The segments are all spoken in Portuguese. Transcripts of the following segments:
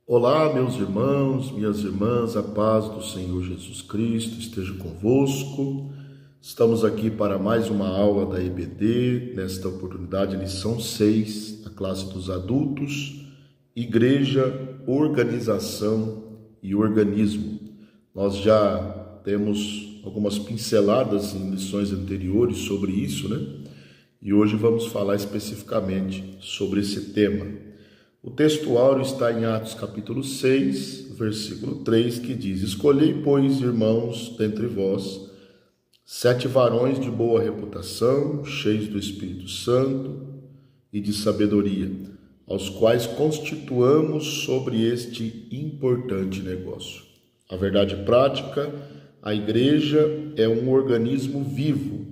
Olá, meus irmãos, minhas irmãs, a paz do Senhor Jesus Cristo esteja convosco. Estamos aqui para mais uma aula da EBD, nesta oportunidade, lição 6, a classe dos adultos, Igreja, Organização e Organismo. Nós já temos algumas pinceladas em lições anteriores sobre isso, né? E hoje vamos falar especificamente sobre esse tema. O texto áureo está em Atos capítulo 6, versículo 3, que diz: Escolhei, pois, irmãos, dentre vós, 7 varões de boa reputação, cheios do Espírito Santo e de sabedoria, aos quais constituamos sobre este importante negócio. A verdade prática, a igreja é um organismo vivo,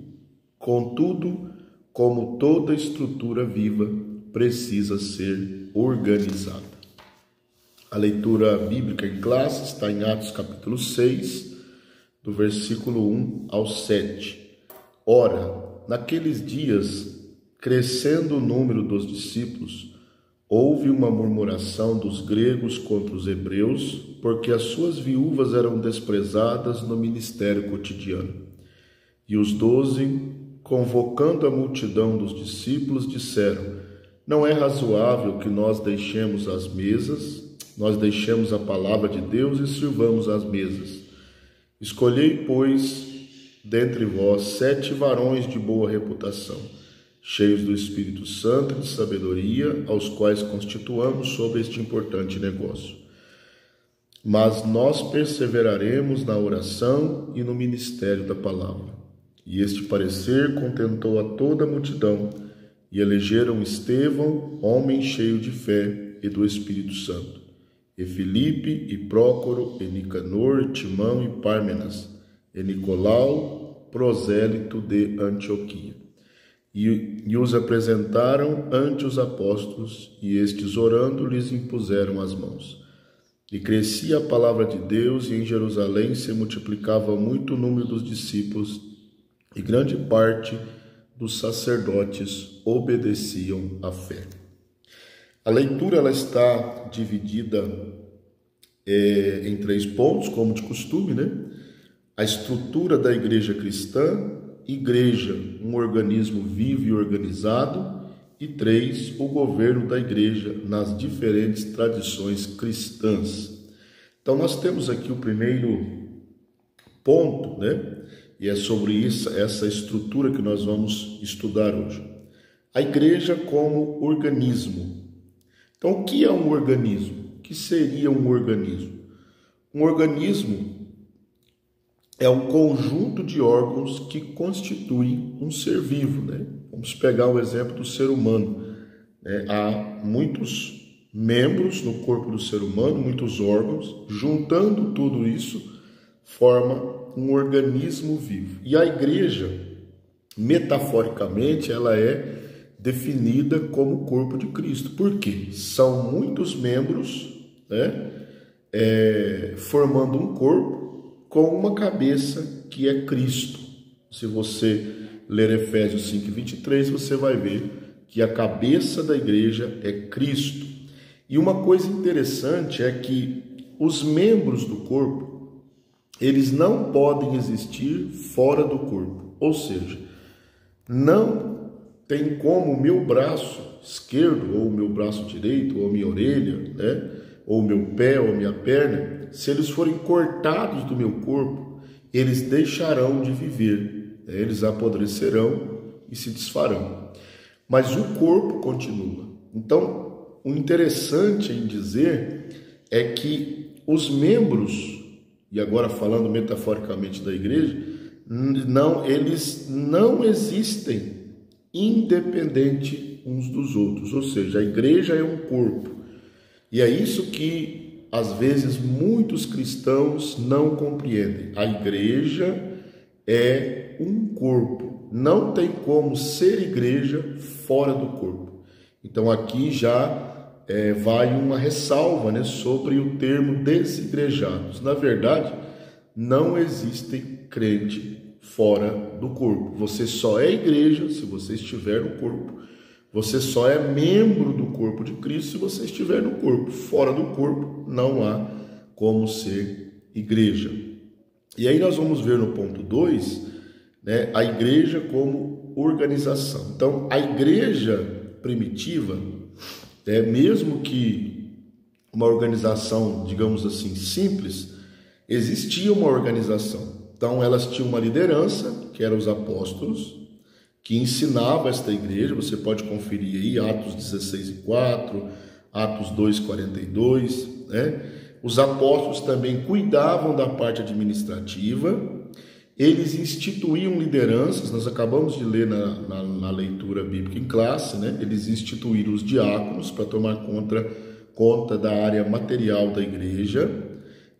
contudo, como toda estrutura viva, precisa ser organizada. A leitura bíblica em classe está em Atos capítulo 6, do versículo 1 ao 7. Ora, naqueles dias, crescendo o número dos discípulos, houve uma murmuração dos gregos contra os hebreus, porque as suas viúvas eram desprezadas no ministério cotidiano. E os 12, convocando a multidão dos discípulos, disseram: Não é razoável que nós deixemos as mesas, nós deixemos a palavra de Deus e sirvamos as mesas. Escolhei, pois, dentre vós 7 varões de boa reputação, cheios do Espírito Santo e de sabedoria, aos quais constituamos sobre este importante negócio. Mas nós perseveraremos na oração e no ministério da palavra. E este parecer contentou a toda a multidão, e elegeram Estevão, homem cheio de fé e do Espírito Santo, e Filipe, e Prócoro, e Nicanor, e Timão, e Pármenas, e Nicolau, prosélito de Antioquia. E os apresentaram ante os apóstolos, e estes, orando, lhes impuseram as mãos. E crescia a palavra de Deus, e em Jerusalém se multiplicava muito o número dos discípulos, e grande parte dos sacerdotes obedeciam à fé. A leitura ela está dividida em 3 pontos, como de costume, né? A estrutura da igreja cristã, igreja, um organismo vivo e organizado, e 3, o governo da igreja nas diferentes tradições cristãs. Então nós temos aqui o primeiro ponto, né? E é sobre isso, essa estrutura que nós vamos estudar hoje. A igreja como organismo. Então, o que é um organismo? O que seria um organismo? Um organismo é um conjunto de órgãos que constituem um ser vivo, né? Vamos pegar o exemplo do ser humano. Há muitos membros no corpo do ser humano, muitos órgãos. Juntando tudo isso, forma um organismo vivo. E a igreja, metaforicamente, ela é definida como o corpo de Cristo. Por quê? São muitos membros, né, formando um corpo com uma cabeça que é Cristo. Se você ler Efésios 5:23, você vai ver que a cabeça da igreja é Cristo. E uma coisa interessante é que os membros do corpo, eles não podem existir fora do corpo. Ou seja, não tem como o meu braço esquerdo, ou o meu braço direito, ou a minha orelha, né, ou o meu pé, ou a minha perna, se eles forem cortados do meu corpo, eles deixarão de viver, né, eles apodrecerão e se desfarão. Mas o corpo continua. Então, o interessante em dizer é que os membros, e agora falando metaforicamente da igreja, eles não existem independente uns dos outros. Ou seja, a igreja é um corpo. E é isso que, às vezes, muitos cristãos não compreendem. A igreja é um corpo. Não tem como ser igreja fora do corpo. Então, aqui já vai uma ressalva, né, sobre o termo desigrejados. Na verdade, não existe crente fora do corpo. Você só é igreja se você estiver no corpo. Você só é membro do corpo de Cristo se você estiver no corpo. Fora do corpo, não há como ser igreja. E aí nós vamos ver no ponto 2, né, a igreja como organização. Então, a igreja primitiva, mesmo que uma organização, digamos assim, simples, existia uma organização. Então, elas tinham uma liderança, que eram os apóstolos, que ensinava esta igreja. Você pode conferir aí Atos 16:4, Atos 2:42, né? Os apóstolos também cuidavam da parte administrativa, eles instituíam lideranças. Nós acabamos de ler na leitura bíblica em classe, né? Eles instituíram os diáconos para tomar conta da área material da igreja.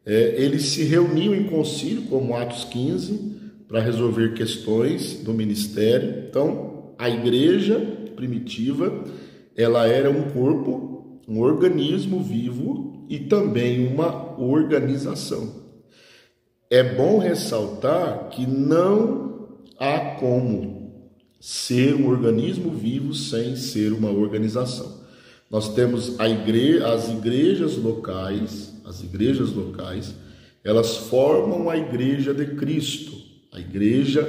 Eles se reuniam em concílio, como Atos 15, para resolver questões do ministério. Então, a igreja primitiva, ela era um corpo, um organismo vivo e também uma organização. É bom ressaltar que não há como ser um organismo vivo sem ser uma organização. Nós temos as igrejas locais, elas formam a igreja de Cristo, a igreja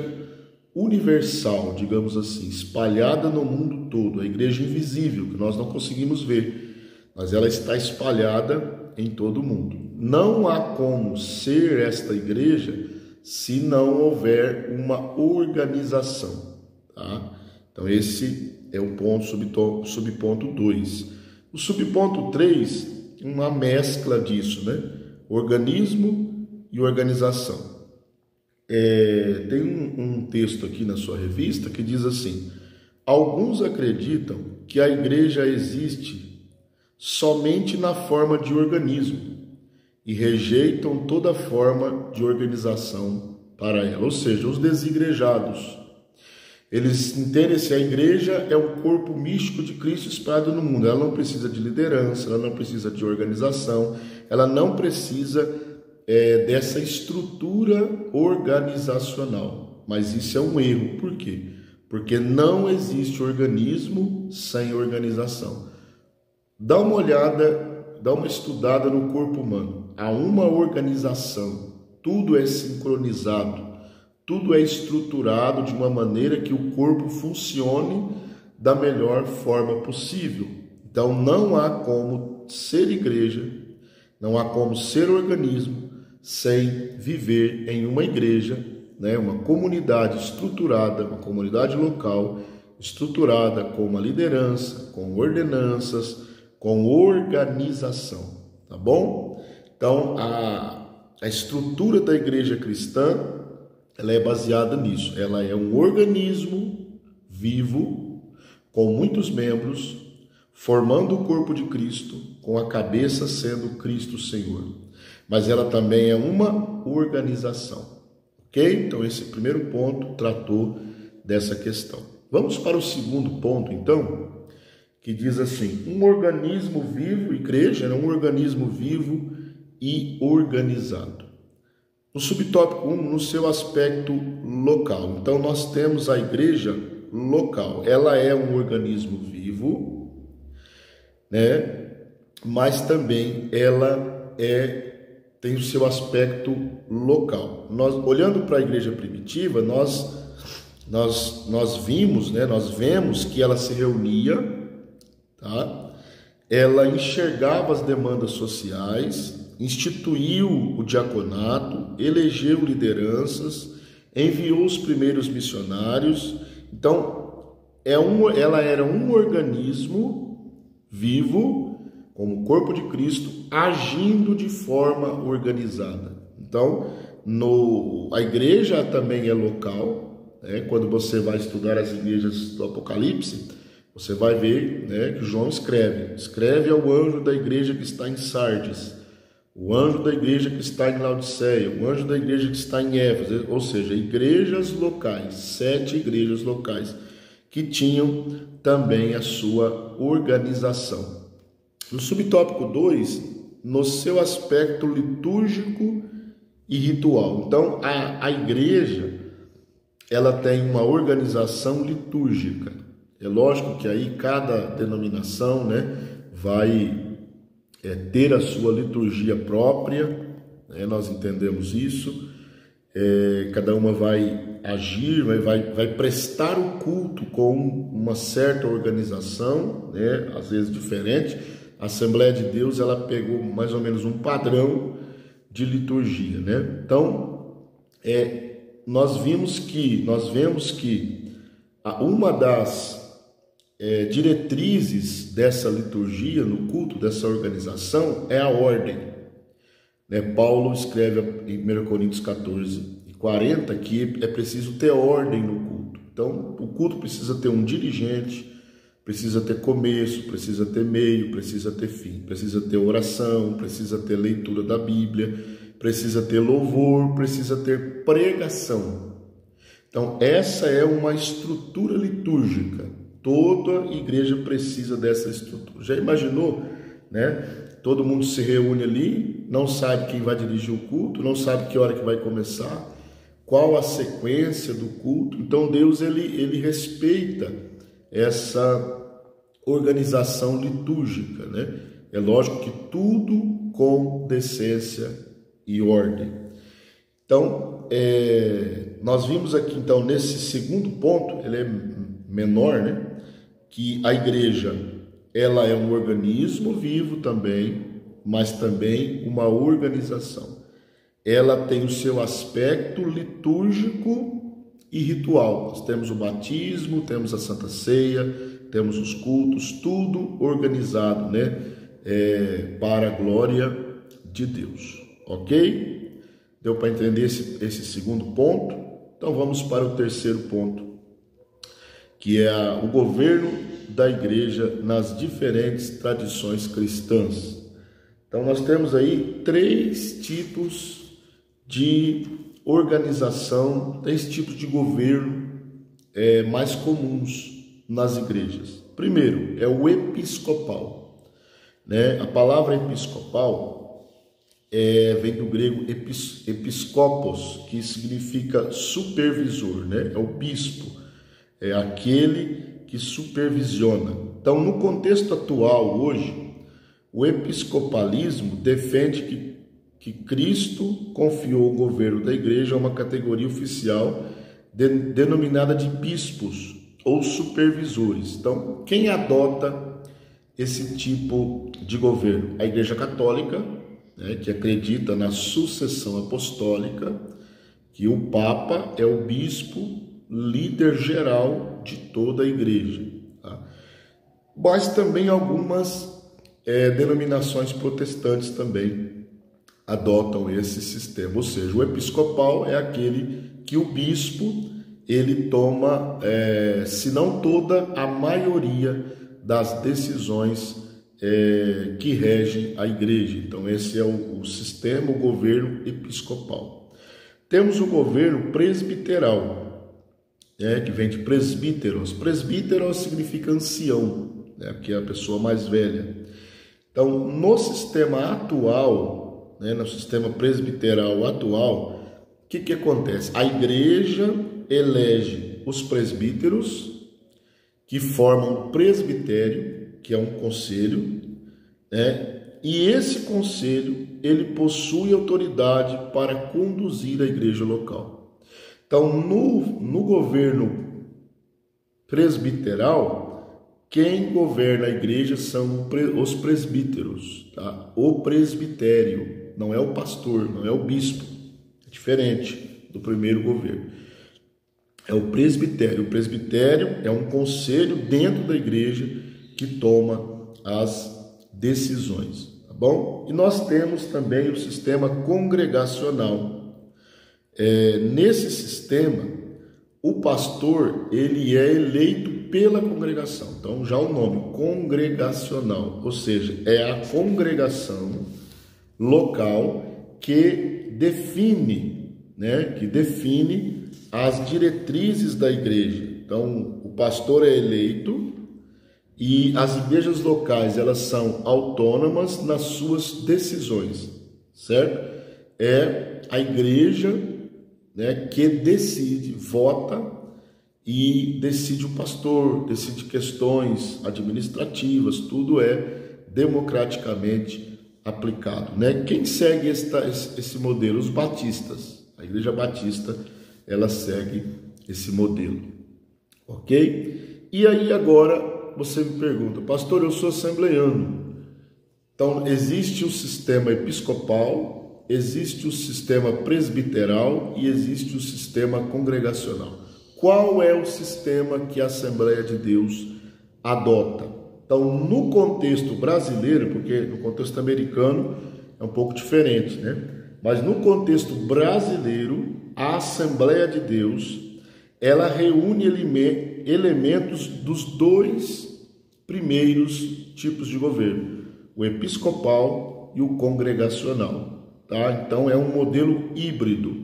universal, digamos assim, espalhada no mundo todo, a igreja invisível, que nós não conseguimos ver, mas ela está espalhada em todo o mundo. Não há como ser esta igreja se não houver uma organização, tá? Então esse é o subponto 2. O subponto 3, uma mescla disso, né? Organismo e organização. Tem um texto aqui na sua revista que diz assim: alguns acreditam que a igreja existe somente na forma de organismo e rejeitam toda forma de organização para ela, ou seja, os desigrejados. Eles entendem que a igreja é um corpo místico de Cristo espalhado no mundo. Ela não precisa de liderança, ela não precisa de organização, ela não precisa dessa estrutura organizacional. Mas isso é um erro. Por quê? Porque não existe organismo sem organização. Dá uma olhada, dá uma estudada no corpo humano. Há uma organização, tudo é sincronizado, tudo é estruturado de uma maneira que o corpo funcione da melhor forma possível. Então não há como ser igreja, não há como ser organismo sem viver em uma igreja, né? Uma comunidade estruturada, uma comunidade local estruturada com uma liderança, com ordenanças, com organização, tá bom? Então a estrutura da igreja cristã, ela é baseada nisso. Ela é um organismo vivo com muitos membros, formando o corpo de Cristo, com a cabeça sendo Cristo Senhor. Mas ela também é uma organização, ok? Então esse primeiro ponto tratou dessa questão. Vamos para o segundo ponto, então, que diz assim: um organismo vivo, igreja, é um organismo vivo e organizado. No subtópico 1, no seu aspecto local. Então nós temos a igreja local. Ela é um organismo vivo, né? Mas também ela tem o seu aspecto local. Olhando para a igreja primitiva, nós vimos, né? Nós vemos que ela se reunia, tá? Ela enxergava as demandas sociais, instituiu o diaconato, elegeu lideranças, enviou os primeiros missionários. Então, ela era um organismo vivo, como o corpo de Cristo, agindo de forma organizada. Então, a igreja também é local, né? Quando você vai estudar as igrejas do Apocalipse, você vai ver, né, que João escreve ao anjo da igreja que está em Sardes, o anjo da igreja que está em Laodiceia, o anjo da igreja que está em Éfeso, ou seja, igrejas locais, 7 igrejas locais, que tinham também a sua organização. No subtópico 2, no seu aspecto litúrgico e ritual. Então, a igreja, ela tem uma organização litúrgica. É lógico que aí cada denominação, né, vai ter a sua liturgia própria, né, nós entendemos isso. Cada uma vai agir, vai prestar o culto com uma certa organização, né, às vezes diferente. A Assembleia de Deus, ela pegou mais ou menos um padrão de liturgia, né? Então, nós vemos que uma das diretrizes dessa liturgia no culto, dessa organização, é a ordem, né? Paulo escreve em 1 Coríntios 14:40 que é preciso ter ordem no culto. Então, o culto precisa ter um dirigente, precisa ter começo, precisa ter meio, precisa ter fim, precisa ter oração, precisa ter leitura da Bíblia, precisa ter louvor, precisa ter pregação. Então, essa é uma estrutura litúrgica. Toda igreja precisa dessa estrutura. Já imaginou, né? Todo mundo se reúne ali, não sabe quem vai dirigir o culto, não sabe que hora que vai começar, qual a sequência do culto. Então, Deus ele respeita essa organização litúrgica, né? É lógico que tudo com decência e ordem. Então, nós vimos aqui, então, nesse segundo ponto, ele é menor, né? Que a igreja, ela é um organismo vivo também, mas também uma organização. Ela tem o seu aspecto litúrgico e ritual. Nós temos o batismo, temos a Santa Ceia, temos os cultos, tudo organizado, né? Para a glória de Deus. Ok? Deu para entender esse segundo ponto? Então vamos para o terceiro ponto, que é o governo da igreja nas diferentes tradições cristãs. Então nós temos aí 3 tipos de organização, 3 tipos de governo mais comuns nas igrejas. Primeiro é o episcopal, né? A palavra episcopal vem do grego episkopos, que significa supervisor, né? É o bispo, é aquele que supervisiona. Então, no contexto atual hoje, o episcopalismo defende que Cristo confiou o governo da igreja a uma categoria oficial denominada de bispos ou supervisores. Então, quem adota esse tipo de governo? A Igreja Católica, né, que acredita na sucessão apostólica, que o Papa é o bispo líder geral de toda a igreja, tá? Mas também algumas denominações protestantes também adotam esse sistema, ou seja, o episcopal é aquele que o bispo ele toma, se não toda, a maioria das decisões que regem a igreja. Então esse é o sistema, o governo episcopal. Temos o governo presbiteral, que vem de presbíteros. Presbíteros significa ancião, né, que é a pessoa mais velha. Então, no sistema atual, né, no sistema presbiteral atual, o que acontece? A igreja elege os presbíteros, que formam o presbitério, que é um conselho, né, e esse conselho ele possui autoridade para conduzir a igreja local. Então, no governo presbiteral, quem governa a igreja são os presbíteros, tá? O presbitério, não é o pastor, não é o bispo, é diferente do primeiro governo. É o presbitério. O presbitério é um conselho dentro da igreja que toma as decisões, tá bom? E nós temos também o sistema congregacional. Nesse sistema, o pastor ele é eleito pela congregação. Então, já o nome congregacional, ou seja, é a congregação local que define, né, as diretrizes da igreja. Então, o pastor é eleito e as igrejas locais elas são autônomas nas suas decisões, certo? É a igreja, né, que decide, vota e decide o pastor, decide questões administrativas, tudo é democraticamente aplicado, né? Quem segue esse modelo? Os batistas. A Igreja Batista, ela segue esse modelo, ok? E aí agora você me pergunta, pastor, eu sou assembleiano, então existe o sistema episcopal, existe o sistema presbiteral e existe o sistema congregacional. Qual é o sistema que a Assembleia de Deus adota? Então, no contexto brasileiro, porque no contexto americano é um pouco diferente, né? Mas no contexto brasileiro, a Assembleia de Deus, ela reúne elementos dos dois primeiros tipos de governo, o episcopal e o congregacional, tá? Então, é um modelo híbrido.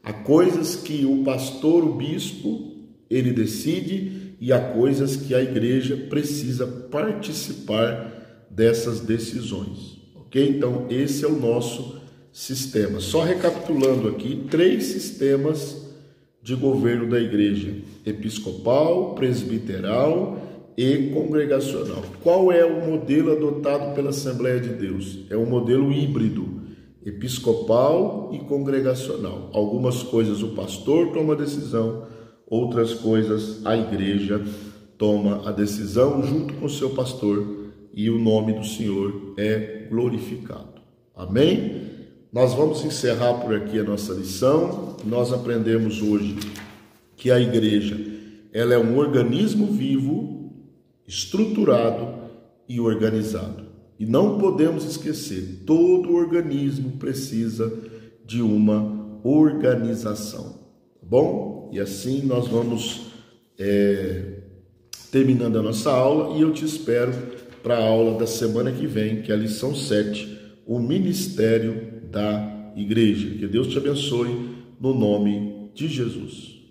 Há coisas que o pastor, o bispo, ele decide e há coisas que a igreja precisa participar dessas decisões, ok? Então, esse é o nosso sistema. Só recapitulando aqui, 3 sistemas de governo da igreja: episcopal, presbiteral e congregacional. Qual é o modelo adotado pela Assembleia de Deus? É um modelo híbrido, episcopal e congregacional. Algumas coisas o pastor toma a decisão, outras coisas a igreja toma a decisão junto com o seu pastor e o nome do Senhor é glorificado. Amém? Nós vamos encerrar por aqui a nossa lição. Nós aprendemos hoje que a igreja, ela é um organismo vivo, estruturado e organizado. E não podemos esquecer, todo organismo precisa de uma organização, tá bom? E assim nós vamos terminando a nossa aula e eu te espero para a aula da semana que vem, que é a lição 7, o ministério da igreja. Que Deus te abençoe no nome de Jesus.